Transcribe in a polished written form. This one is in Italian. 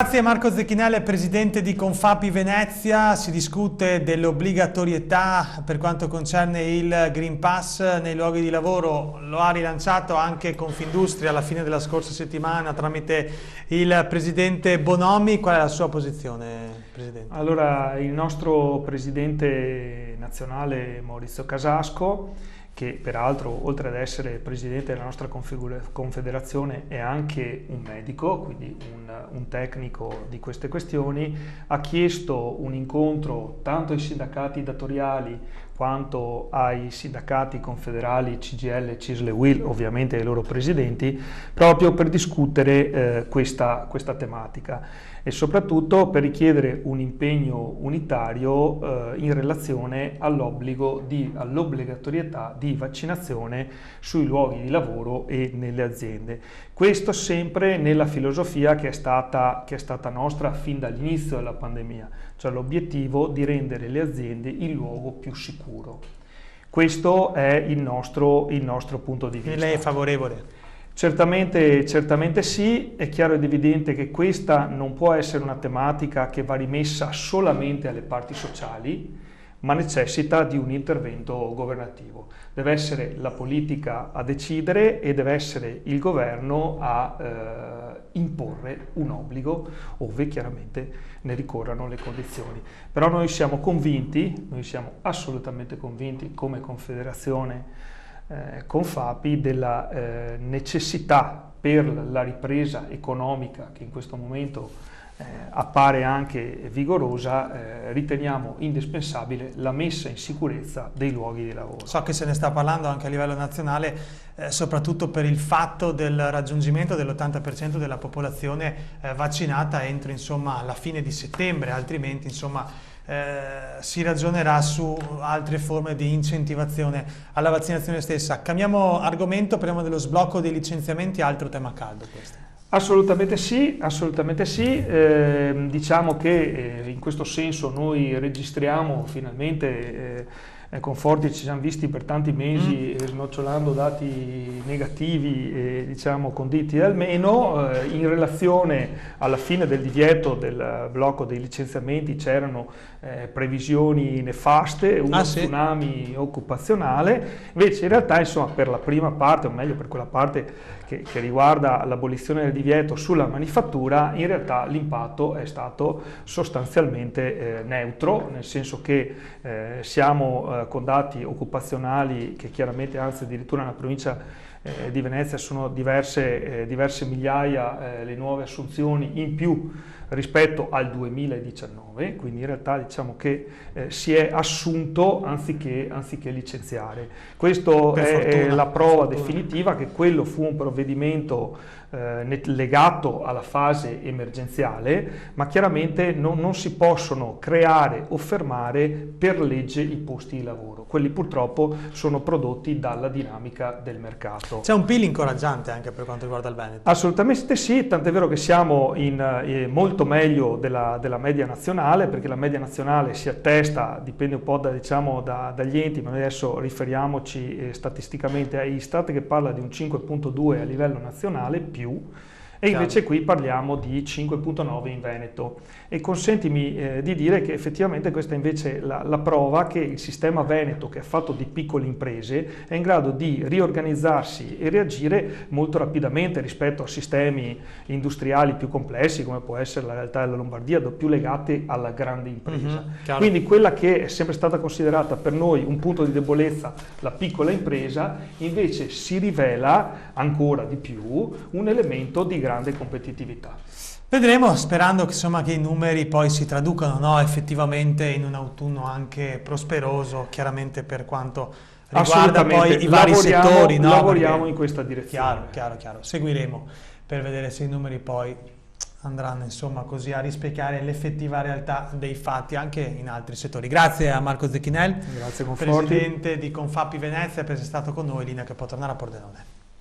Grazie Marco Zecchinelli, presidente di Confapi Venezia. Si discute dell'obbligatorietà per quanto concerne il Green Pass nei luoghi di lavoro. Lo ha rilanciato anche Confindustria alla fine della scorsa settimana tramite il presidente Bonomi. Qual è la sua posizione, presidente? Allora, il nostro presidente nazionale Maurizio Casasco, che peraltro oltre ad essere presidente della nostra confederazione è anche un medico, quindi un tecnico di queste questioni, ha chiesto un incontro tanto ai sindacati datoriali quanto ai sindacati confederali CGIL, CISL e UIL, ovviamente ai loro presidenti, proprio per discutere questa tematica e soprattutto per richiedere un impegno unitario in relazione all'obbligatorietà di vaccinazione sui luoghi di lavoro e nelle aziende. Questo sempre nella filosofia che è stata nostra fin dall'inizio della pandemia, cioè l'obiettivo di rendere le aziende il luogo più sicuro. Questo è il nostro punto di vista. E lei è favorevole? Certamente sì, è chiaro ed evidente che questa non può essere una tematica che va rimessa solamente alle parti sociali, ma necessita di un intervento governativo. Deve essere la politica a decidere e deve essere il governo a imporre un obbligo, ove chiaramente ne ricorrano le condizioni. Però noi siamo assolutamente convinti come Confederazione Confapi della necessità per la ripresa economica che in questo momento appare anche vigorosa, riteniamo indispensabile la messa in sicurezza dei luoghi di lavoro. So che se ne sta parlando anche a livello nazionale, soprattutto per il fatto del raggiungimento dell'80% della popolazione vaccinata entro la fine di settembre, altrimenti si ragionerà su altre forme di incentivazione alla vaccinazione stessa. Cambiamo argomento, parliamo dello sblocco dei licenziamenti, altro tema caldo questo. Assolutamente sì. Diciamo che in questo senso noi registriamo finalmente conforti, ci siamo visti per tanti mesi snocciolando dati negativi conditi almeno in relazione alla fine del divieto del blocco dei licenziamenti. C'erano previsioni nefaste, tsunami occupazionale. Invece in realtà per la prima parte, o meglio per quella parte che riguarda l'abolizione del divieto sulla manifattura, in realtà l'impatto è stato sostanzialmente neutro, nel senso che siamo con dati occupazionali che chiaramente, anzi addirittura nella provincia di Venezia sono diverse migliaia le nuove assunzioni in più rispetto al 2019, quindi in realtà diciamo che si è assunto anziché licenziare. Questo è la prova definitiva che quello fu un provvedimento legato alla fase emergenziale, ma chiaramente non si possono creare o fermare per legge i posti di lavoro. Quelli purtroppo sono prodotti dalla dinamica del mercato. C'è un PIL incoraggiante anche per quanto riguarda il Veneto? Assolutamente sì, tant'è vero che siamo molto meglio della media nazionale, perché la media nazionale si attesta, dipende un po' dagli enti, ma noi adesso riferiamoci statisticamente a Istat, che parla di un 5,2 a livello nazionale più, e invece qui parliamo di 5,9 in Veneto. E consentimi di dire che effettivamente questa è invece la prova che il sistema veneto, che è fatto di piccole imprese, è in grado di riorganizzarsi e reagire molto rapidamente rispetto a sistemi industriali più complessi, come può essere la realtà della Lombardia, più legate alla grande impresa. Quindi quella che è sempre stata considerata per noi un punto di debolezza, la piccola impresa, invece si rivela ancora di più un elemento di grande competitività. Vedremo, sperando che i numeri poi si traducano effettivamente in un autunno anche prosperoso, chiaramente per quanto riguarda poi i vari settori. Lavoriamo in questa direzione. Chiaro. Seguiremo per vedere se i numeri poi andranno così a rispecchiare l'effettiva realtà dei fatti anche in altri settori. Grazie a Marco Zecchinelli, Grazie, Conforti, presidente di Confapi Venezia, per essere stato con noi. Linea che può tornare a Pordenone.